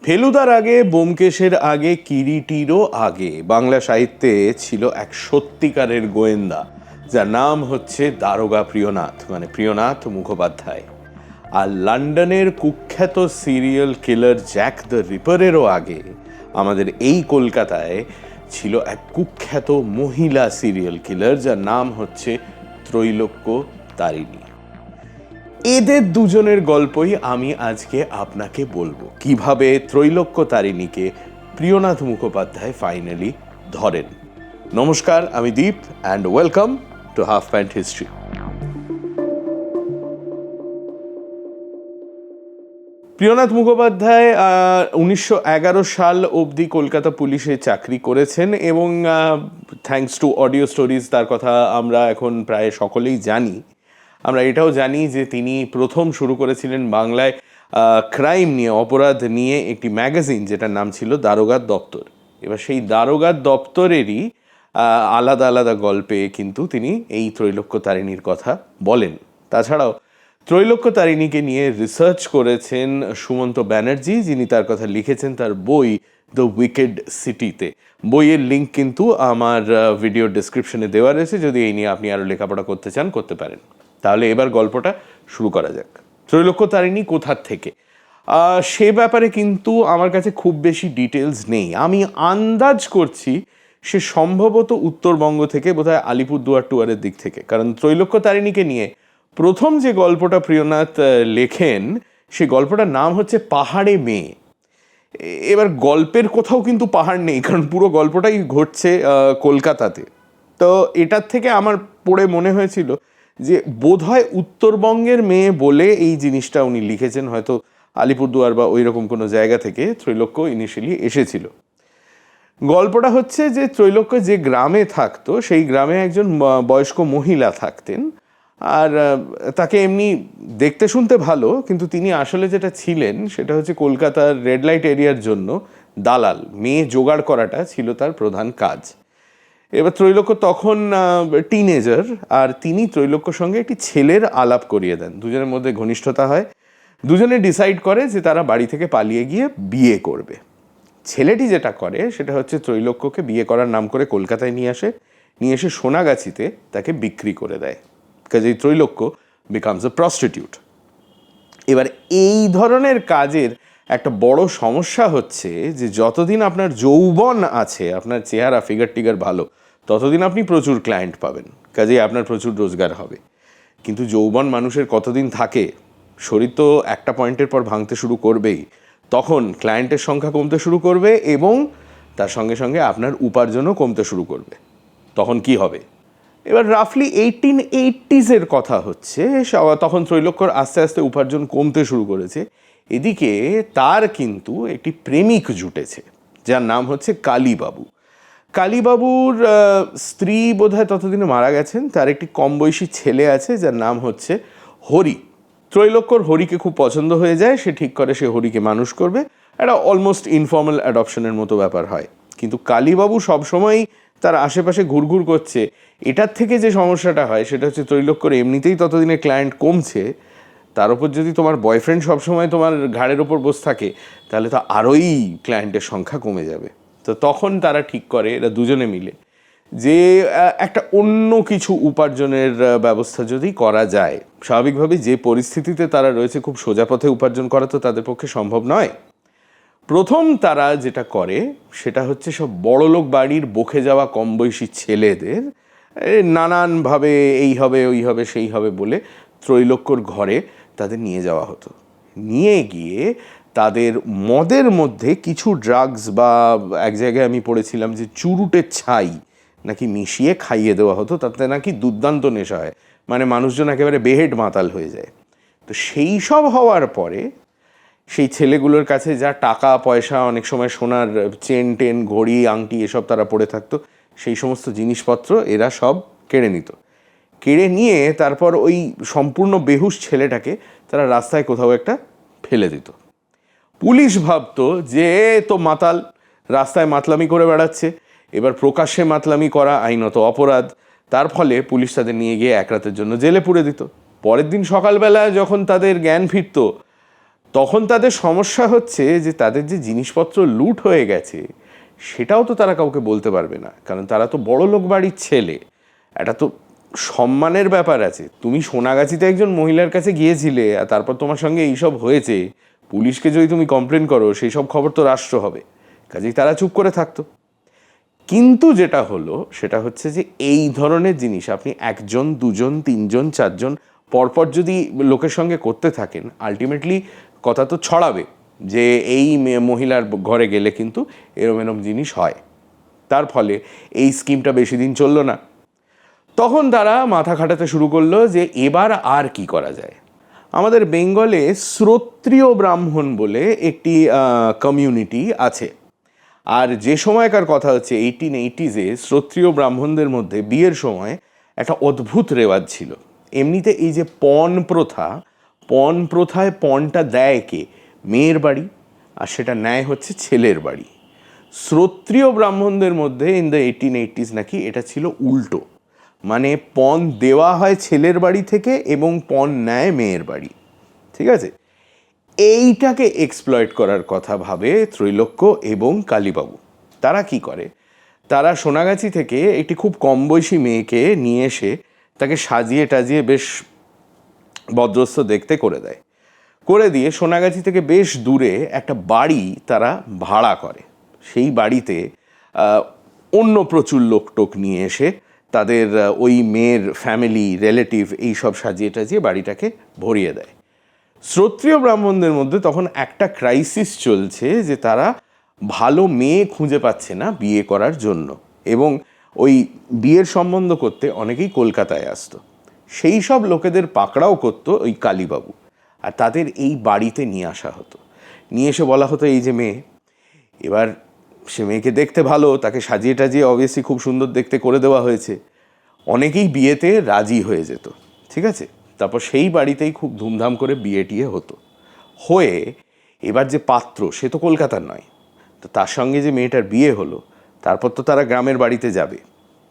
ফেলুদার আগে, ব্যোমকেশের আগে, কিরিটিরও আগে বাংলা সাহিত্যে ছিল এক সত্যিকারের গোয়েন্দা, যার নাম হচ্ছে দারোগা প্রিয়নাথ, মানে প্রিয়নাথ মুখোপাধ্যায়। আর লন্ডনের কুখ্যাত সিরিয়াল কিলার জ্যাক দ্য রিপারেরও আগে আমাদের এই কলকাতায় ছিল এক কুখ্যাত মহিলা সিরিয়াল কিলার, যার নাম হচ্ছে ত্রৈলোক্য তারিণী। এদের দুজনের গল্পই আমি আজকে আপনাকে বলবো, কিভাবে ত্রৈলোক্য তারিণীকে প্রিয়নাথ মুখোপাধ্যায় ফাইনালি ধরেন। নমস্কার, আমি Deep and welcome to half pant history. Priyanath Mukhopadhyay 1911 সাল অবধি কলকাতা পুলিশে চাকরি করেছেন এবং থ্যাঙ্কস টু অডিও স্টোরিজ তার কথা আমরা এখন প্রায় সকলেই জানি। আমরা এটাও জানি যে তিনি প্রথম শুরু করেছিলেন বাংলায় ক্রাইম নিয়ে, অপরাধ নিয়ে একটি ম্যাগাজিন, যেটার নাম ছিল দারোগার দপ্তর। এবার সেই দারোগার দপ্তরেরই আলাদা আলাদা গল্পে কিন্তু তিনি এই ত্রৈলোক্য তারিণীর কথা বলেন। তাছাড়াও ত্রৈলোক্য তারিণীকে নিয়ে রিসার্চ করেছেন সুমন্ত ব্যানার্জি, যিনি তার কথা লিখেছেন তার বই দ্য উইকেড সিটিতে। বইয়ের লিঙ্ক কিন্তু আমার ভিডিও ডেসক্রিপশনে দেওয়া রয়েছে, যদি এই নিয়ে আপনি আরও লেখাপড়া করতে চান করতে পারেন। তাহলে এবার গল্পটা শুরু করা যাক। ত্রৈলোক্য তারিণী কোথার থেকে, সে ব্যাপারে কিন্তু আমার কাছে খুব বেশি ডিটেলস নেই। আমি আন্দাজ করছি সে সম্ভবত উত্তরবঙ্গ থেকে, বোধহয় আলিপুরদুয়ার টুয়ারের দিক থেকে, কারণ ত্রৈলোক্য তারিণীকে নিয়ে প্রথম যে গল্পটা প্রিয়নাথ লেখেন সে গল্পটার নাম হচ্ছে পাহাড়ে মেয়ে। এবার গল্পের কোথাও কিন্তু পাহাড় নেই, কারণ পুরো গল্পটাই ঘটছে কলকাতাতে। তো এটার থেকে আমার পড়ে মনে হয়েছিল যে বোধহয় উত্তরবঙ্গের মেয়ে বলে এই জিনিসটা উনি লিখেছেন, হয়তো আলিপুরদুয়ার বা ওই রকম কোনো জায়গা থেকে ত্রৈলোক্য ইনিশিয়ালি এসেছিল। গল্পটা হচ্ছে যে ত্রৈলোক্য যে গ্রামে থাকতো সেই গ্রামে একজন বয়স্ক মহিলা থাকতেন, আর তাকে এমনি দেখতে শুনতে ভালো, কিন্তু তিনি আসলে যেটা ছিলেন সেটা হচ্ছে কলকাতার রেড লাইট এরিয়ার জন্য দালাল। মেয়ে জোগাড় করাটা ছিল তার প্রধান কাজ। এবার ত্রৈলোক্য তখন টিনেজার, আর তিনি ত্রৈলোক্যর সঙ্গে একটি ছেলের আলাপ করিয়ে দেন। দুজনের মধ্যে ঘনিষ্ঠতা হয়, দুজনে ডিসাইড করে যে তারা বাড়ি থেকে পালিয়ে গিয়ে বিয়ে করবে। ছেলেটি যেটা করে সেটা হচ্ছে ত্রৈলোক্যকে বিয়ে করার নাম করে কলকাতায় নিয়ে এসে সোনাগাছিতে তাকে বিক্রি করে দেয়। কাজেই ত্রৈলোক্য বিকামস এ প্রস্টিটিউট। এবার এই ধরনের কাজের একটা বড় সমস্যা হচ্ছে যে যতদিন আপনার যৌবন আছে, আপনার চেহারা ফিগার টিগার ভালো, ততদিন আপনি প্রচুর ক্লায়েন্ট পাবেন, কাজেই আপনার প্রচুর রোজগার হবে। কিন্তু যৌবন মানুষের কতদিন থাকে, শরীর তো একটা পয়েন্টের পর ভাঙতে শুরু করবেই, তখন ক্লায়েন্টের সংখ্যা কমতে শুরু করবে এবং তার সঙ্গে সঙ্গে আপনার উপার্জনও কমতে শুরু করবে। তখন কি হবে? এবার রাফলি 1880s কথা হচ্ছে, তখন ত্রৈলোক্যর আস্তে আস্তে উপার্জন কমতে শুরু করেছে। এদিকে তার কিন্তু একটি প্রেমিক জুটেছে, যার নাম হচ্ছে কালীবাবু। কালীবাবুর স্ত্রী বোধহয় ততদিনে মারা গেছেন, তার একটি কম বয়সী ছেলে আছে যার নাম হচ্ছে হরি। ত্রৈলোক্যর হরিকে খুব পছন্দ হয়ে যায়, সে ঠিক করে সে হরিকে মানুষ করবে। একটা অলমোস্ট ইনফর্মাল অ্যাডপশনের মতো ব্যাপার হয়। কিন্তু কালীবাবু সবসময়ই তার আশেপাশে ঘুরঘুর করছে। এটার থেকে যে সমস্যাটা হয় সেটা হচ্ছে ত্রৈলোক্যর এমনিতেই ততদিনে ক্লায়েন্ট কমছে, তার উপর যদি তোমার বয়ফ্রেন্ড সবসময় তোমার ঘাড়ের ওপর বসে থাকে তাহলে তো আরোই ক্লায়েন্টের সংখ্যা কমে যাবে। তো তখন তারা ঠিক করে, এরা দুজনে মিলে, যে একটা অন্য কিছু উপার্জনের ব্যবস্থা যদি করা যায়। স্বাভাবিকভাবে যে পরিস্থিতিতে তারা রয়েছে, খুব সোজা পথে উপার্জন করা তো তাদের পক্ষে সম্ভব নয়। প্রথম তারা যেটা করে সেটা হচ্ছে সব বড়লোক বাড়ির বকে যাওয়া কম বয়সী ছেলেদের নানানভাবে এই হবে ওই হবে সেই হবে বলে ত্রৈলোক্যর ঘরে তাদের নিয়ে যাওয়া হতো। নিয়ে গিয়ে তাদের মদের মধ্যে কিছু ড্রাগস, বা এক জায়গায় আমি পড়েছিলাম যে চুরুটের ছাই নাকি মিশিয়ে খাইয়ে দেওয়া হতো, তাতে নাকি দুর্দান্ত নেশা হয়, মানে মানুষজন একেবারে বেহেড মাতাল হয়ে যায়। তো সেই সব হওয়ার পরে সেই ছেলেগুলোর কাছে যা টাকা পয়সা, অনেক সময় সোনার চেন টেন ঘড়ি আংটি এসব তারা পড়ে থাকতো, সেই সমস্ত জিনিসপত্র এরা সব কেড়ে নিত। কেড়ে নিয়ে তারপর ওই সম্পূর্ণ বেহুশ ছেলেটাকে তারা রাস্তায় কোথাও একটা ফেলে দিত। পুলিশ ভাবতো যে তো মাতাল, রাস্তায় মাতলামি করে বেড়াচ্ছে, এবার প্রকাশ্যে মাতলামি করা আইনত অপরাধ। তার ফলে পুলিশ তাদের নিয়ে গিয়ে এক রাতের জন্য জেলে পুরে দিত। পরের দিন সকালবেলা যখন তাদের জ্ঞান ফিরত, তখন তাদের সমস্যা হচ্ছে যে তাদের যে জিনিসপত্র লুট হয়ে গেছে সেটাও তো তারা কাউকে বলতে পারবে না, কারণ তারা তো বড় লোক বাড়ির ছেলে। এটা তো সম্মানের ব্যাপার আছে। তুমি সোনাগাছিতে একজন মহিলার কাছে গিয়েছিলে আর তারপর তোমার সঙ্গে এইসব হয়েছে, পুলিশকে যদি তুমি কমপ্লেন করো সেই সব খবর তো রাষ্ট্র হবে, কাজেই তারা চুপ করে থাকতো। কিন্তু যেটা হলো সেটা হচ্ছে যে এই ধরনের জিনিস আপনি একজন, দুজন, তিনজন, চারজন পরপর যদি লোকের সঙ্গে করতে থাকেন, আলটিমেটলি কথা তো ছড়াবে যে এই মহিলার ঘরে গেলে কিন্তু এরম এরম জিনিস হয়। তার ফলে এই স্কিমটা বেশি দিন চললো না। তখন তারা মাথা খাটাতে শুরু করলো যে এবার আর কি করা যায়। আমাদের বেঙ্গলে শ্রোত্রিয় ব্রাহ্মণ বলে একটি কমিউনিটি আছে। আর যে সময়কার কথা হচ্ছে 1880s শ্রোত্রিয় ব্রাহ্মণদের মধ্যে বিয়ের সময় একটা অদ্ভুত রেওয়াজ ছিল। এমনিতে এই যে পণ প্রথায় পণটা দেয় কে? মেয়ের বাড়ি, আর সেটা নেয় হচ্ছে ছেলের বাড়ি। শ্রোত্রিয় ব্রাহ্মণদের মধ্যে ইন দ্য 1880s নাকি এটা ছিল উল্টো, মানে পণ দেওয়া হয় ছেলের বাড়ি থেকে এবং পণ নেয় মেয়ের বাড়ি। ঠিক আছে, এইটাকে এক্সপ্লয়েট করার কথা ভাবে ত্রৈলোক্য এবং কালীবাবু। তারা কি করে, তারা সোনাগাছি থেকে একটি খুব কম বয়সী মেয়েকে নিয়ে এসে তাকে সাজিয়ে টাজিয়ে বেশ ভদ্রস্থ দেখতে করে দেয়। করে দিয়ে সোনাগাছি থেকে বেশ দূরে একটা বাড়ি তারা ভাড়া করে। সেই বাড়িতে অন্য প্রচুর লোক টোক নিয়ে এসে তাদের ওই মেয়ের ফ্যামিলি রিলেটিভ এইসব সাজিয়ে টাজিয়ে বাড়িটাকে ভরিয়ে দেয়। শ্রোত্রিয় ব্রাহ্মণদের মধ্যে তখন একটা ক্রাইসিস চলছে যে তারা ভালো মেয়ে খুঁজে পাচ্ছে না বিয়ে করার জন্য, এবং ওই বিয়ের সম্বন্ধ করতে অনেকেই কলকাতায় আসতো। সেই সব লোকেদের পাকড়াও করতো ওই কালীবাবু, আর তাদের এই বাড়িতে নিয়ে আসা হতো। নিয়ে এসে বলা হতো এই যে মেয়ে, এবার সে মেয়েকে দেখতে ভালো, তাকে সাজিয়ে টাজিয়ে অবভিয়াসলি খুব সুন্দর দেখতে করে দেওয়া হয়েছে। অনেকেই বিয়েতে রাজি হয়ে যেত, ঠিক আছে। তারপর সেই বাড়িতেই খুব ধুমধাম করে বিয়ে টিয়ে হতো। হয়ে এবার যে পাত্র সে তো কলকাতার নয়, তো তার সঙ্গে যে মেয়েটার বিয়ে হলো তারপর তো তারা গ্রামের বাড়িতে যাবে।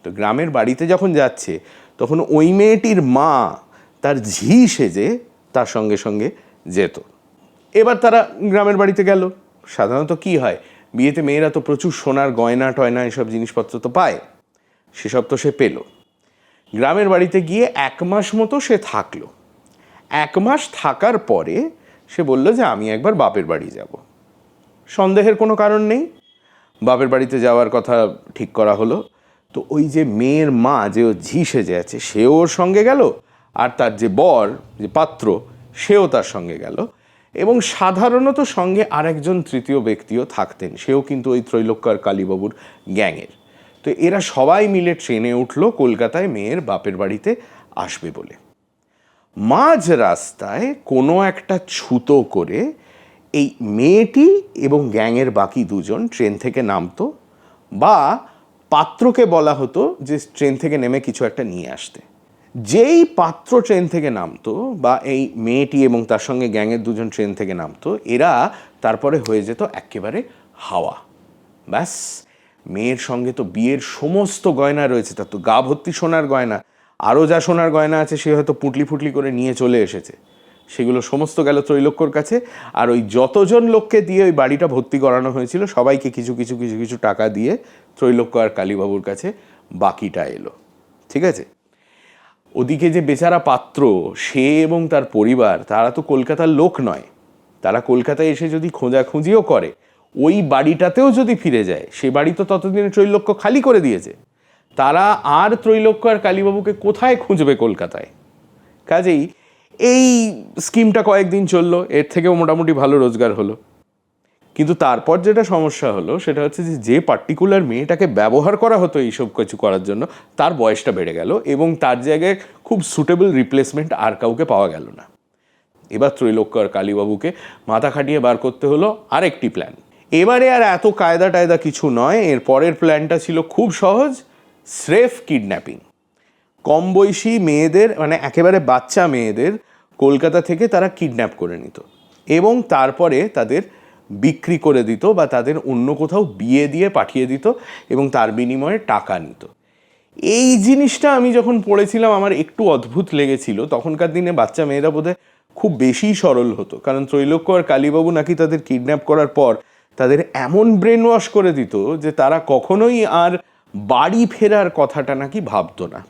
তো গ্রামের বাড়িতে যখন যাচ্ছে তখন ওই মেয়েটির মা তার ঝি সেজে তার সঙ্গে সঙ্গে যেত। এবার তারা গ্রামের বাড়িতে গেল। সাধারণত কি হয়, বিয়েতে মেয়েরা তো প্রচুর সোনার গয়না টয়না এসব জিনিসপত্র তো পায়, সেসব তো সে পেল। গ্রামের বাড়িতে গিয়ে 1 মাস মতো সে থাকলো। 1 মাস থাকার পরে সে বলল যে আমি একবার বাপের বাড়ি যাব। সন্দেহের কোনো কারণ নেই, বাপের বাড়িতে যাওয়ার কথা ঠিক করা হলো। তো ওই যে মেয়ের মা যে ও ঝি সেজে আছে সেও ওর সঙ্গে গেল, আর তার যে বর যে পাত্র সেও তার সঙ্গে গেল, এবং সাধারণত সঙ্গে আরেকজন তৃতীয় ব্যক্তিও থাকতেন, সেও কিন্তু ওই ত্রৈলোক্য আর কালীবাবুর গ্যাংয়ের। তো এরা সবাই মিলে ট্রেনে উঠলো কলকাতায় মেয়ের বাপের বাড়িতে আসবে বলে। মাঝ রাস্তায় কোনো একটা ছুতো করে এই মেয়েটি এবং গ্যাংয়ের বাকি দুজন ট্রেন থেকে নামতো, বা পাত্রকে বলা হতো যে ট্রেন থেকে নেমে কিছু একটা নিয়ে আসতে। যেই পাত্র ট্রেন থেকে নামতো বা এই মেয়েটি এবং তার সঙ্গে গ্যাংয়ের দুজন ট্রেন থেকে নামতো, এরা তারপরে হয়ে যেত একেবারে হাওয়া। ব্যাস, মেয়ের সঙ্গে তো বিয়ের সমস্ত গয়না রয়েছে, তার তো গা ভর্তি সোনার গয়না, আরও যা সোনার গয়না আছে সে হয়তো পুটলি ফুটলি করে নিয়ে চলে এসেছে। সেগুলো সমস্ত গেল ত্রৈলোক্যর কাছে, আর ওই যতজন লোককে দিয়ে ওই বাড়িটা ভর্তি করানো হয়েছিল সবাইকে কিছু কিছু কিছু কিছু টাকা দিয়ে ত্রৈলোক্য আর কালীবাবুর কাছে বাকিটা এলো। ঠিক আছে, ওদিকে যে বেচারা পাত্র সে এবং তার পরিবার তারা তো কলকাতার লোক নয়। তারা কলকাতায় এসে যদি খোঁজাখুঁজিও করে, ওই বাড়িটাতেও যদি ফিরে যায়, সে বাড়ি তো ততদিনে ত্রৈলোক্য খালি করে দিয়েছে। তারা আর ত্রৈলোক্য আর কালীবাবুকে কোথায় খুঁজবে কলকাতায়? কাজেই এই স্কিমটা কয়েকদিন চললো, এর থেকেও মোটামুটি ভালো রোজগার হলো। কিন্তু তারপর যেটা সমস্যা হলো সেটা হচ্ছে যে পার্টিকুলার মেয়েটাকে ব্যবহার করা হতো এইসব কিছু করার জন্য, তার বয়সটা বেড়ে গেল এবং তার জায়গায় খুব সুটেবল রিপ্লেসমেন্ট আর কাউকে পাওয়া গেল না। এবার ত্রৈলোক্য আর কালীবাবুকে মাথা খাটিয়ে বার করতে হলো আরেকটি প্ল্যান। এবারে আর এত কায়দা টায়দা কিছু নয়, এর পরের প্ল্যানটা ছিল খুব সহজ, স্রেফ কিডন্যাপিং। কম বয়সী মেয়েদের, মানে একেবারে বাচ্চা মেয়েদের কলকাতা থেকে তারা কিডন্যাপ করে নিত এবং তারপরে তাদের বিক্রি করে দিত বা তাদের অন্য কোথাও বিয়ে দিয়ে পাঠিয়ে দিত এবং তার বিনিময়ে টাকা নিত। এই জিনিসটা আমি যখন পড়েছিলাম আমার একটু অদ্ভুত লেগেছিল। তখনকার দিনে বাচ্চা মেয়েরা বোধহয় খুব বেশি সরল হতো, কারণ ত্রৈলোক্য আর কালীবাবু নাকি তাদের কিডন্যাপ করার পর তাদের এমন ব্রেন ওয়াশ করে দিত যে তারা কখনোই আর বাড়ি ফেরার কথাটা নাকি ভাবতো না।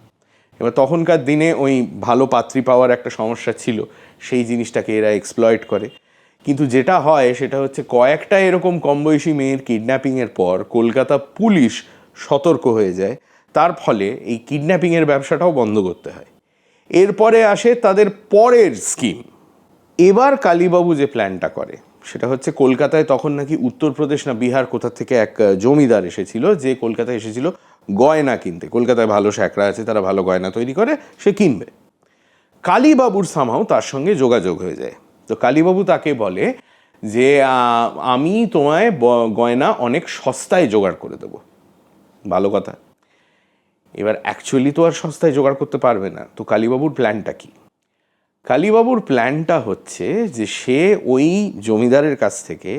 এবার তখনকার দিনে ওই ভালো পাত্রী পাওয়ার একটা সমস্যা ছিল, সেই জিনিসটাকে এরা এক্সপ্লয়েট করে। কিন্তু যেটা হয় সেটা হচ্ছে কয়েকটা এরকম কম বয়সী মেয়ের কিডন্যাপিংয়ের পর কলকাতা পুলিশ সতর্ক হয়ে যায়, তার ফলে এই কিডন্যাপিংয়ের ব্যবসাটাও বন্ধ করতে হয়। এরপরে আসে তাদের পরের স্কিম। এবার কালীবাবু যে প্ল্যানটা করে সেটা হচ্ছে, কলকাতায় তখন নাকি উত্তরপ্রদেশ না বিহার কোথা থেকে এক জমিদার এসেছিল, যে কলকাতায় এসেছিল গয়না কিনতে। কলকাতায় ভালো শ্যাকরা আছে, তারা ভালো গয়না তৈরি করে, সে কিনবে। কালীবাবুর সামহাও তার সঙ্গে যোগাযোগ হয়ে যায়। তো কালীবাবু তাকে বলে যে আমি তোমায় গয়না অনেক সস্তায় জোগাড় করে দেবো। ভালো কথা। এবার অ্যাকচুয়ালি তো আর সস্তায় জোগাড় করতে পারবে না, তো কালীবাবুর প্ল্যানটা কি? কালীবাবুর প্ল্যানটা হচ্ছে যে সে ওই জমিদারের কাছ থেকে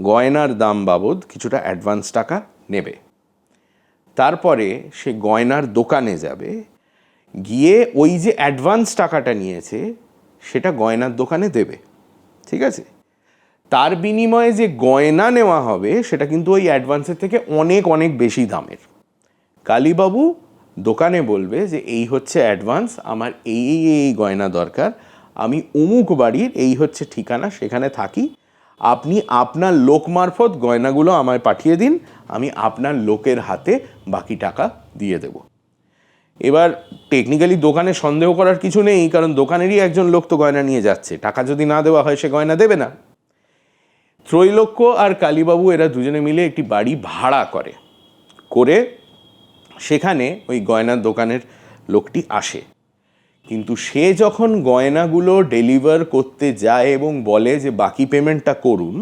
গয়নার দাম বাবদ কিছুটা অ্যাডভান্স টাকা নেবে। তারপরে সে গয়নার দোকানে যাবে, গিয়ে ওই যে অ্যাডভান্স টাকাটা নিয়েছে সেটা গয়নার দোকানে দেবে, ঠিক আছে? তার বিনিময়ে যে গয়না নেওয়া হবে সেটা কিন্তু ওই অ্যাডভান্সের থেকে অনেক অনেক বেশি দামের। কালীবাবু দোকানে বলবে যে এই হচ্ছে অ্যাডভান্স, আমার এই এই এই গয়না দরকার, আমি অমুক বাড়ির এই হচ্ছে ঠিকানা, সেখানে থাকি, আপনি আপনার লোক মারফত গয়নাগুলো আমায় পাঠিয়ে দিন, আমি আপনার লোকের হাতে বাকি টাকা দিয়ে দেব। এবার টেকনিক্যালি দোকানে সন্দেহ করার কিছু নেই, কারণ দোকানেরই একজন লোক তো গয়না নিয়ে যাচ্ছে, টাকা যদি না দেওয়া হয় সে গয়না দেবে না। ত্রৈলোক্য আর কালীবাবু এরা দুজনে মিলে একটি বাড়ি ভাড়া করে সেখানে ওই গয়নার দোকানের লোকটি আসে। কিন্তু সে যখন গয়নাগুলো ডেলিভার করতে যায় এবং বলে যে বাকি পেমেন্টটা করুন,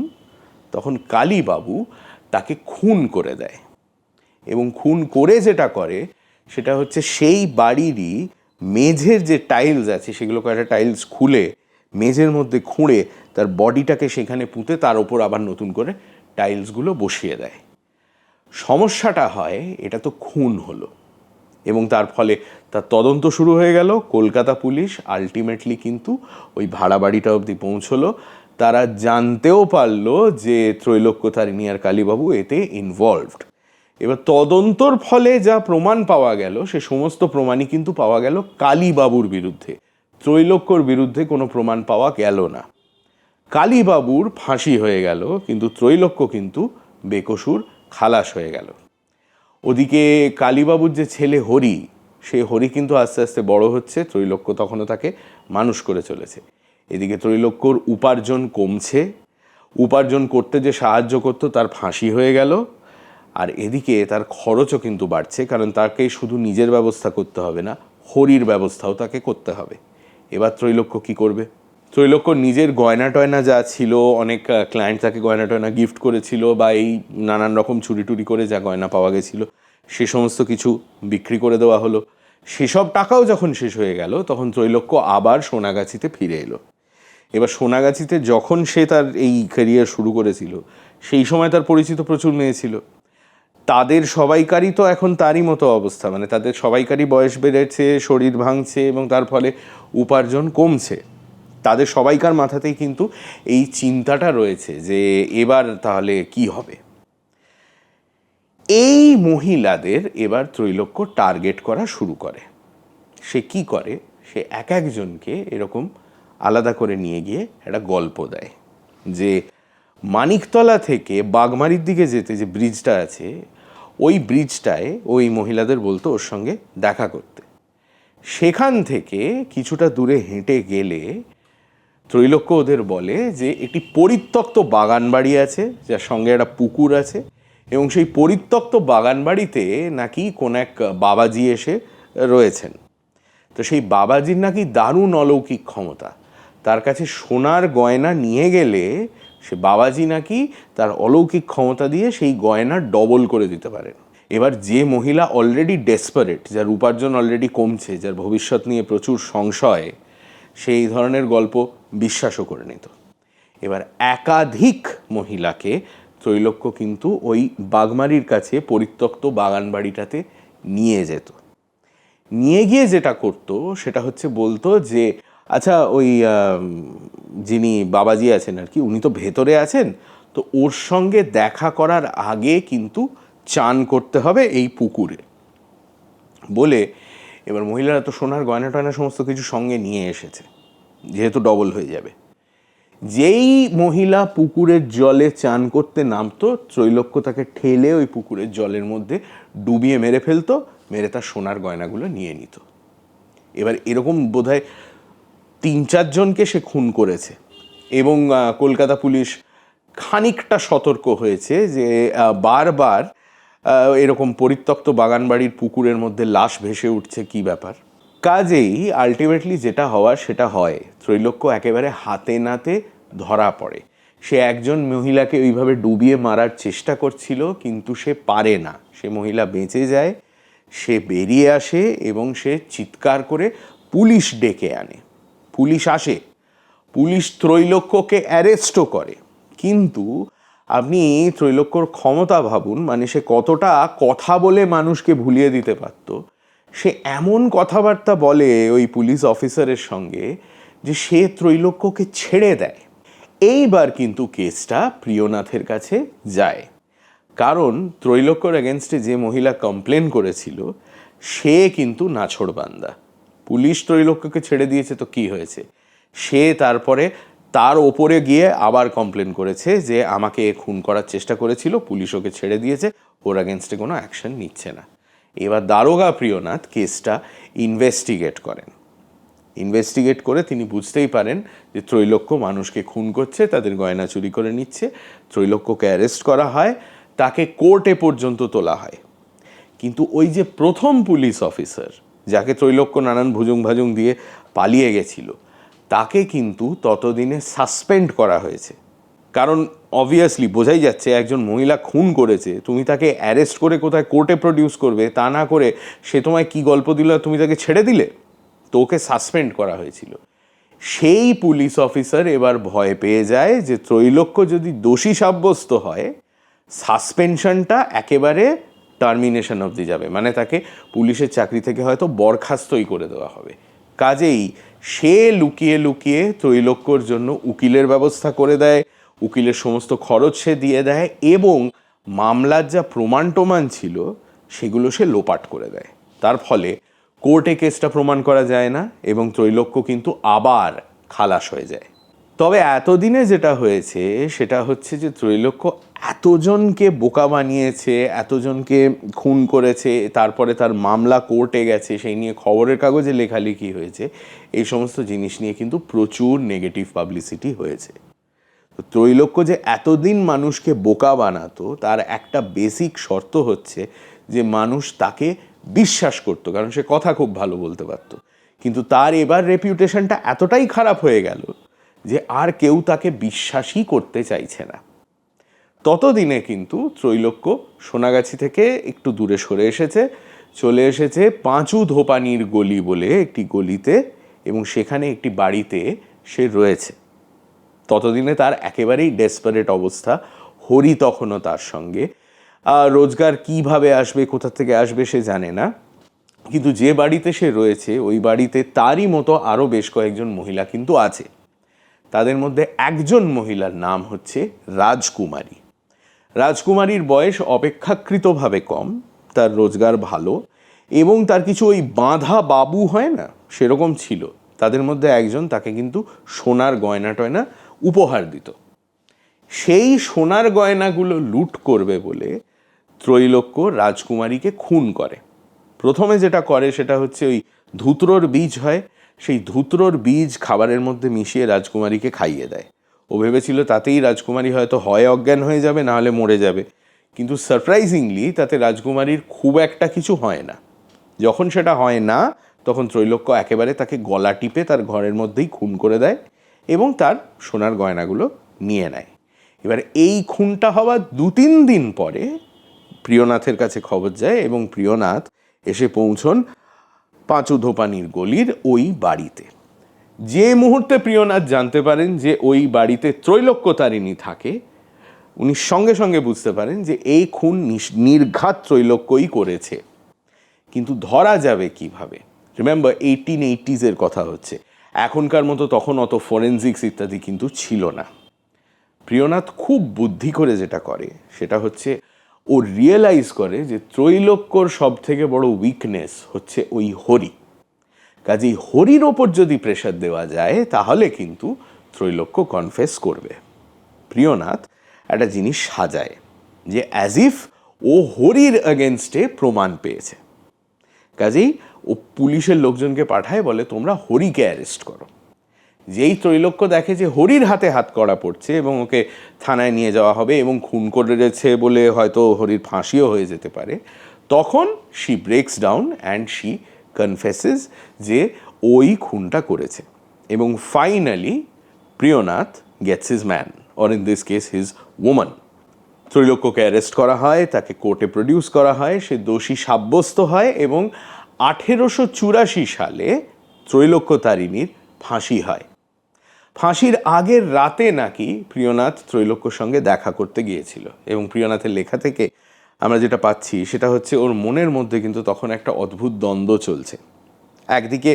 তখন কালীবাবু তাকে খুন করে দেয়। এবং খুন করে যেটা করে সেটা হচ্ছে, সেই বাড়িরই মেঝের যে টাইলস আছে সেগুলো কয়েকটা টাইলস খুলে মেঝের মধ্যে খুঁড়ে তার বডিটাকে সেখানে পুঁতে তার ওপর আবার নতুন করে টাইলসগুলো বসিয়ে দেয়। সমস্যাটা হয়, এটা তো খুন হলো, এবং তার ফলে তার তদন্ত শুরু হয়ে গেল। কলকাতা পুলিশ আলটিমেটলি কিন্তু ওই ভাড়া বাড়িটা অবধি পৌঁছলো। তারা জানতেও পারলো যে ত্রৈলোক্য তারিণী আর কালীবাবু এতে ইনভলভড। এবার তদন্তর ফলে যা প্রমাণ পাওয়া গেল সে সমস্ত প্রমাণই কিন্তু পাওয়া গেল কালীবাবুর বিরুদ্ধে, ত্রৈলোক্যর বিরুদ্ধে কোনো প্রমাণ পাওয়া গেল না। কালীবাবুর ফাঁসি হয়ে গেল, কিন্তু ত্রৈলোক্য কিন্তু বেকসুর খালাস হয়ে গেল। ওদিকে কালীবাবুর যে ছেলে হরি, সে হরি কিন্তু আস্তে আস্তে বড় হচ্ছে, ত্রৈলোক্য তখনও তাকে মানুষ করে চলেছে। এদিকে ত্রৈলোক্যর উপার্জন কমছে, উপার্জন করতে যে সাহায্য করতো তার ফাঁসি হয়ে গেল, আর এদিকে তার খরচও কিন্তু বাড়ছে, কারণ তাকে শুধু নিজের ব্যবস্থা করতে হবে না, হরির ব্যবস্থাও তাকে করতে হবে। এবার ত্রৈলোক্য কি করবে? ত্রৈলোক্য নিজের গয়না টয়না যা ছিল, অনেক ক্লায়েন্ট তাকে গয়না টয়না গিফট করেছিল, বা এই নানান রকম চুরি টুরি করে যা গয়না পাওয়া গেছিল সে সমস্ত কিছু বিক্রি করে দেওয়া হলো। সেসব টাকাও যখন শেষ হয়ে গেল তখন ত্রৈলোক্য আবার সোনাগাছিতে ফিরে এলো। এবার সোনাগাছিতে যখন সে তার এই ক্যারিয়ার শুরু করেছিল সেই সময় তার পরিচিত প্রচুর মেয়ে ছিল। তাদের সবাইকারই তো এখন তারই মতো অবস্থা, মানে তাদের সবাইকারই বয়স বেড়েছে, শরীর ভাঙছে, এবং তার ফলে উপার্জন কমছে। তাদের সবাইকার মাথাতেই কিন্তু এই চিন্তাটা রয়েছে যে এবার তাহলে কি হবে। এই মহিলাদের এবার ত্রৈলোক্য টার্গেট করা শুরু করে। সে কি করে, সে এক একজনকে এরকম আলাদা করে নিয়ে গিয়ে একটা গল্প দেয় যে মানিকতলা থেকে বাগমারির দিকে যেতে যে ব্রিজটা আছে, ওই ব্রিজটায় ওই মহিলাদের বলতো ওর সঙ্গে দেখা করতে। সেখান থেকে কিছুটা দূরে হেঁটে গেলে ত্রৈলোক্য ওদের বলে যে একটি পরিত্যক্ত বাগান বাড়ি আছে, যার সঙ্গে একটা পুকুর আছে, এবং সেই পরিত্যক্ত বাগান বাড়িতে নাকি কোন এক বাবাজি এসে রয়েছেন। তো সেই বাবাজির নাকি দারুণ অলৌকিক ক্ষমতা, তার কাছে সোনার গয়না নিয়ে গেলে সে বাবাজি নাকি তার অলৌকিক ক্ষমতা দিয়ে সেই গয়না ডবল করে দিতে পারেন। এবার যে মহিলা অলরেডি ডেসপারেট, যার উপার্জন অলরেডি কমছে, যার ভবিষ্যৎ নিয়ে প্রচুর সংশয়, সেই ধরনের গল্প বিশ্বাসও করে নিত। এবার একাধিক মহিলাকে ত্রৈলোক্য কিন্তু ওই বাগমারির কাছে পরিত্যক্ত বাগান বাড়িটাতে নিয়ে যেত। নিয়ে গিয়ে যেটা করতো সেটা হচ্ছে বলতো যে আচ্ছা, ওই যিনি বাবাজি আছেন আর কি, উনি তো ভেতরে আছেন, তো ওর সঙ্গে দেখা করার আগে কিন্তু চান করতে হবে এই পুকুরে বলে, এবার মহিলারা তো সোনার গয়না টয়না সমস্ত কিছু সঙ্গে নিয়ে এসেছে, যেহেতু ডবল হয়ে যাবে। যেই মহিলা পুকুরের জলে চান করতে নামতো, ত্রৈলোক্য তাকে ঠেলে ওই পুকুরের জলের মধ্যে ডুবিয়ে মেরে ফেলতো, মেরে তার সোনার গয়নাগুলো নিয়ে নিত। এবার এরকম বোধহয় 3-4 জনকে সে খুন করেছে, এবং কলকাতা পুলিশ খানিকটা সতর্ক হয়েছে যে বারবার এরকম পরিত্যক্ত বাগানবাড়ির পুকুরের মধ্যে লাশ ভেসে উঠছে, কি ব্যাপার। কাজেই আলটিমেটলি যেটা হওয়ার সেটা হয়, ত্রৈলোক্য একেবারে হাতে নাতে ধরা পড়ে। সে একজন মহিলাকে ওইভাবে ডুবিয়ে মারার চেষ্টা করছিল, কিন্তু সে পারে না, সে মহিলা বেঁচে যায়, সে বেরিয়ে আসে এবং সে চিৎকার করে পুলিশ ডেকে আনে। পুলিশ আসে, পুলিশ ত্রৈলোক্যকে অ্যারেস্টও করে। কিন্তু আপনি ত্রৈলোক্যর ক্ষমতা ভাবুন, মানে সে কতটা কথা বলে মানুষকে ভুলিয়ে দিতে পারত। সে এমন কথাবার্তা বলে ওই পুলিশ অফিসারের সঙ্গে যে সে ত্রৈলোক্যকে ছেড়ে দেয়। এইবার কিন্তু কেসটা প্রিয়নাথের কাছে যায়, কারণ ত্রৈলোক্যর এগেনস্টে যে মহিলা কমপ্লেন করেছিল সে কিন্তু নাছোড়বান্দা। পুলিশ ত্রৈলোক্যকে ছেড়ে দিয়েছে তো কি হয়েছে, সে তারপরে তার ওপরে গিয়ে আবার কমপ্লেন করেছে যে আমাকে খুন করার চেষ্টা করেছিল, পুলিশ ওকে ছেড়ে দিয়েছে, ওর এগেনস্টে কোনো অ্যাকশন নিচ্ছে না। এবার দারোগা প্রিয়নাথ কেসটা ইনভেস্টিগেট করেন। ইনভেস্টিগেট করে তিনি বুঝতেই পারেন যে ত্রৈলোক্য মানুষকে খুন করছে, তাদের গয়না চুরি করে নিচ্ছে। ত্রৈলোক্যকে অ্যারেস্ট করা হয়, তাকে কোর্টে পর্যন্ত তোলা হয়। কিন্তু ওই যে প্রথম পুলিশ অফিসার যাকে ত্রৈলোক্য নানান ভুজুং ভাজুং দিয়ে পালিয়ে গেছিল, তাকে কিন্তু ততদিনে সাসপেন্ড করা হয়েছে। কারণ অবভিয়াসলি বোঝাই যাচ্ছে একজন মহিলা খুন করেছে, তুমি তাকে অ্যারেস্ট করে কোথায় কোর্টে প্রডিউস করবে, তা না করে সে তোমায় কি গল্প দিল তুমি তাকে ছেড়ে দিলে, তো ওকে সাসপেন্ড করা হয়েছিল। সেই পুলিশ অফিসার এবার ভয় পেয়ে যায় যে ত্রৈলোক্য যদি দোষী সাব্যস্ত হয়, সাসপেনশনটা একেবারে টার্মিনেশন অবধি যাবে, মানে তাকে পুলিশের চাকরি থেকে হয়তো বরখাস্তই করে দেওয়া হবে। কাজেই সে লুকিয়ে লুকিয়ে ত্রৈলোক্যর জন্য উকিলের ব্যবস্থা করে দেয়, উকিলের সমস্ত খরচ সে দিয়ে দেয়, এবং মামলার যা প্রমাণ টমান ছিল সেগুলো সে লোপাট করে দেয়। তার ফলে কোর্টে কেসটা প্রমাণ করা যায় না এবং ত্রৈলোক্য কিন্তু আবার খালাস হয়ে যায়। তবে এতদিনে যেটা হয়েছে সেটা হচ্ছে যে ত্রৈলোক্য এতজনকে বোকা বানিয়েছে, এতজনকে খুন করেছে, তারপরে তার মামলা কোর্টে গেছে, সেই নিয়ে খবরের কাগজে লেখালেখি হয়েছে, এই সমস্ত জিনিস নিয়ে কিন্তু প্রচুর নেগেটিভ পাবলিসিটি হয়েছে। তো ত্রৈলোক্য যে এতদিন মানুষকে বোকা বানাতো তার একটা বেসিক শর্ত হচ্ছে যে মানুষ তাকে বিশ্বাস করতো, কারণ সে কথা খুব ভালো বলতে পারতো। কিন্তু তার এবার রেপিউটেশনটা এতটাই খারাপ হয়ে গেল যে আর কেউ তাকে বিশ্বাসই করতে চাইছে না। ততদিনে কিন্তু ত্রৈলোক্য সোনাগাছি থেকে একটু দূরে সরে এসেছে, চলে এসেছে পাঁচু ধোপানির গলি বলে একটি গলিতে, এবং সেখানে একটি বাড়িতে সে রয়েছে। ততদিনে তার একেবারেই ডেসপারেট অবস্থা। হরি তখনও তার সঙ্গে। রোজগার কিভাবে আসবে, কোথা থেকে আসবে সে জানে না, কিন্তু যে বাড়িতে সে রয়েছে ওই বাড়িতে তারই মতো আরও বেশ কয়েকজন মহিলা কিন্তু আছে। তাদের মধ্যে একজন মহিলার নাম হচ্ছে রাজকুমারী। রাজকুমারীর বয়স অপেক্ষাকৃতভাবে কম, তার রোজগার ভালো, এবং তার কিছু ওই বাঁধা বাবু হয় না সেরকম ছিল। তাদের মধ্যে একজন তাকে কিন্তু সোনার গয়না টয়না উপহার দিত। সেই সোনার গয়নাগুলো লুট করবে বলে ত্রৈলোক্য রাজকুমারীকে খুন করে। প্রথমে যেটা করে সেটা হচ্ছে ওই ধুত্রোর বীজ হয়, সেই ধুত্রোর বীজ খাবারের মধ্যে মিশিয়ে রাজকুমারীকে খাইয়ে দেয়। ও ভেবেছিল তাতেই রাজকুমারী হয়তো হয় অজ্ঞান হয়ে যাবে, না হলে মরে যাবে। কিন্তু সারপ্রাইজিংলি তাতে রাজকুমারীর খুব একটা কিছু হয় না। যখন সেটা হয় না তখন ত্রৈলোক্য একেবারে তাকে গলা টিপে তার ঘরের মধ্যেই খুন করে দেয় এবং তার সোনার গয়নাগুলো নিয়ে নেয়। এবার এই খুনটা হওয়ার 2-3 দিন পরে প্রিয়নাথের কাছে খবর যায় এবং প্রিয়নাথ এসে পৌঁছন পাঁচু ধোপানির গলির ওই বাড়িতে। যে মুহূর্তে প্রিয়নাথ জানতে পারেন যে ওই বাড়িতে ত্রৈলোক্য তারিণী থাকে, উনি সঙ্গে সঙ্গে বুঝতে পারেন যে এই খুন নির্ঘাত ত্রৈলোক্যই করেছে। কিন্তু ধরা যাবে কিভাবে? রিমেম্বার 1880s কথা হচ্ছে, এখনকার মতো তখন অত ফরেনজিক্স ইত্যাদি কিন্তু ছিল না। প্রিয়নাথ খুব বুদ্ধি করে যেটা করে সেটা হচ্ছে ও রিয়েলাইজ করে যে ত্রৈলোক্যর সব থেকে বড় উইকনেস হচ্ছে ওই হরি। কাজেই হরির ওপর যদি প্রেশার দেওয়া যায় তাহলে কিন্তু ত্রৈলোক্য কনফেস করবে। প্রিয়নাথ একটা জিনিস সাজায় যে অ্যাজ ইফ ও হরির এগেনস্টে প্রমাণ পেয়েছে। কাজেই ও পুলিশের লোকজনকে পাঠায়, বলে তোমরা হরিকে অ্যারেস্ট করো। যেই ত্রৈলোক্য দেখে যে হরির হাতে হাত করা পড়ছে এবং ওকে থানায় নিয়ে যাওয়া হবে এবং খুন করেছে বলে হয়তো হরির ফাঁসিও হয়ে যেতে পারে, তখন she breaks down and she confesses যে ওই খুনটা করেছে। এবং finally Priyanath gets his man, or in this case his woman. ত্রৈলোক্যকে অ্যারেস্ট করা হয়, তাকে কোর্টে প্রডিউস করা হয়, সে দোষী সাব্যস্ত হয় এবং 1884 সালে ত্রৈলোক্য তারিণীর ফাঁসি হয়। ফাঁসির আগের রাতে নাকি প্রিয়নাথ ত্রৈলোক্যর সঙ্গে দেখা করতে গিয়েছিল এবং প্রিয়নাথের লেখা থেকে আমরা যেটা পাচ্ছি সেটা হচ্ছে ওর মনের মধ্যে কিন্তু তখন একটা অদ্ভুত দ্বন্দ্ব চলছে। একদিকে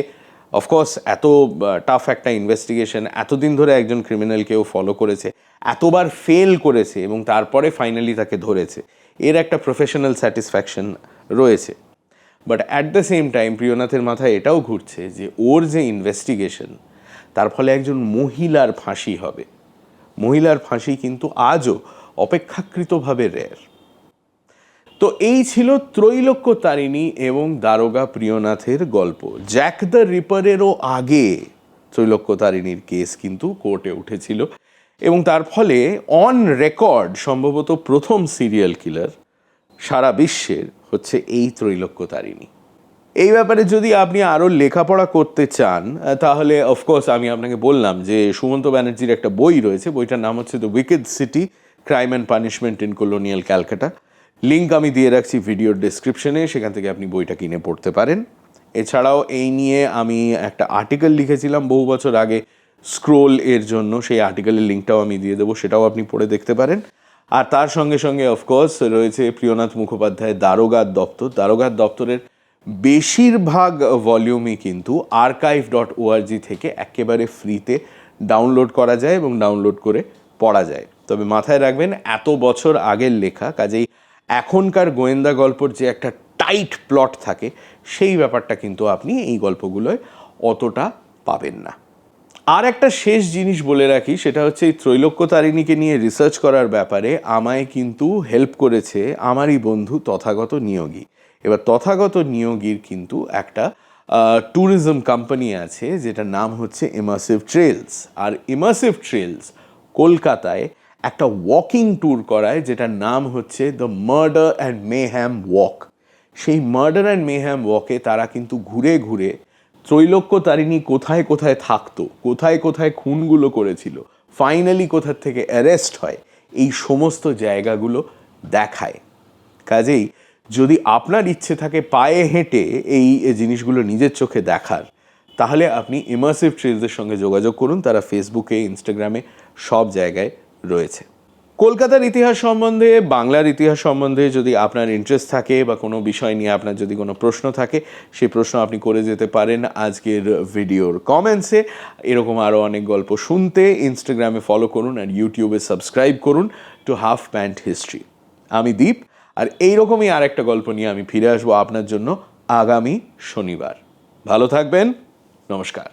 অফকোর্স এত টাফ একটা ইনভেস্টিগেশন, এতদিন ধরে একজন ক্রিমিনালকেও ফলো করেছে, এতবার ফেল করেছে এবং তারপরে ফাইনালি তাকে ধরেছে, এর একটা প্রফেশনাল স্যাটিসফ্যাকশন রয়েছে। But at the same time প্রিয়নাথের মাথায় এটাও ঘুরছে যে ওর যে ইনভেস্টিগেশন তার ফলে একজন মহিলার ফাঁসি হবে। মহিলার ফাঁসি কিন্তু আজও অপেক্ষাকৃতভাবে রেয়ার। তো এই ছিল ত্রৈলোক্য তারিণী এবং দারোগা প্রিয়নাথের গল্প। জ্যাক দ্য রিপারেরও আগে ত্রৈলোক্য তারিণীর কেস কিন্তু কোর্টে উঠেছিল এবং তার ফলে অন রেকর্ড সম্ভবত প্রথম সিরিয়াল কিলার সারা বিশ্বের হচ্ছে এই ত্রৈলোক্য তারিণী। এই ব্যাপারে যদি আপনি আরও লেখাপড়া করতে চান তাহলে অফকোর্স আমি আপনাকে বললাম যে সুমন্ত ব্যানার্জির একটা বই রয়েছে, বইটার নাম হচ্ছে the wicked city, crime and punishment in colonial Calcutta. Link আমি দিয়ে রাখছি ভিডিওর ডেসক্রিপশনে, সেখান থেকে আপনি বইটা কিনে পড়তে পারেন। এছাড়াও এই নিয়ে আমি একটা আর্টিকেল লিখেছিলাম বহু বছর আগে স্ক্রোল এর জন্য, সেই আর্টিকেলের লিঙ্কটাও আমি দিয়ে দেবো, সেটাও আপনি পড়ে দেখতে পারেন। আর তার সঙ্গে সঙ্গে অফকোর্স রয়েছে প্রিয়নাথ মুখোপাধ্যায়ের দারোগার দপ্তর। দারোগার দপ্তরের বেশিরভাগ ভলিউমই কিন্তু archive.org থেকে একেবারে ফ্রিতে ডাউনলোড করা যায় এবং ডাউনলোড করে পড়া যায়। তবে মাথায় রাখবেন এত বছর আগের লেখা, কাজেই এখনকার গোয়েন্দা গল্পর যে একটা টাইট প্লট থাকে সেই ব্যাপারটা কিন্তু আপনি এই গল্পগুলোয় অতটা পাবেন না। আর একটা শেষ জিনিস বলে রাখি, সেটা হচ্ছে এই ত্রৈলোক্য তারিণীকে নিয়ে রিসার্চ করার ব্যাপারে আমায় কিন্তু হেল্প করেছে আমারই বন্ধু তথাগত নিয়োগী। এবার তথাগত নিয়োগীর কিন্তু একটা ট্যুরিজম কোম্পানি আছে যেটার নাম হচ্ছে ইমার্সিভ ট্রেলস। আর ইমার্সিভ ট্রেলস কলকাতায় একটা ওয়াকিং ট্যুর করায় যেটার নাম হচ্ছে দ্য মার্ডার অ্যান্ড মেহ্যাম ওয়াক। সেই মার্ডার অ্যান্ড মেহ্যাম ওয়াকে তারা কিন্তু ঘুরে ঘুরে ত্রৈলোক্য তারিণী কোথায় কোথায় থাকতো, কোথায় কোথায় খুনগুলো করেছিল, ফাইনালি কোথার থেকে অ্যারেস্ট হয়, এই সমস্ত জায়গাগুলো দেখায়। কাজেই যদি আপনার ইচ্ছে থাকে পায়ে হেঁটে এই জিনিসগুলো নিজের চোখে দেখার, তাহলে আপনি ইমার্সিভ ট্রেলসের সঙ্গে যোগাযোগ করুন। তারা ফেসবুকে, ইনস্টাগ্রামে সব জায়গায় রয়েছে। কলকাতার ইতিহাস সম্বন্ধে, বাংলার ইতিহাস সম্বন্ধে যদি আপনার ইন্টারেস্ট থাকে বা কোনো বিষয় নিয়ে আপনার যদি কোনো প্রশ্ন থাকে, সেই প্রশ্ন আপনি করে যেতে পারেন আজকের ভিডিওর কমেন্টসে। এরকম আরও অনেক গল্প শুনতে ইনস্টাগ্রামে ফলো করুন আর ইউটিউবে সাবস্ক্রাইব করুন টু হাফ প্যান্ট হিস্ট্রি। আমি দীপ, আর এইরকমই আর একটা গল্প নিয়ে আমি ফিরে আসবো আপনার জন্য আগামী শনিবার। ভালো থাকবেন, নমস্কার।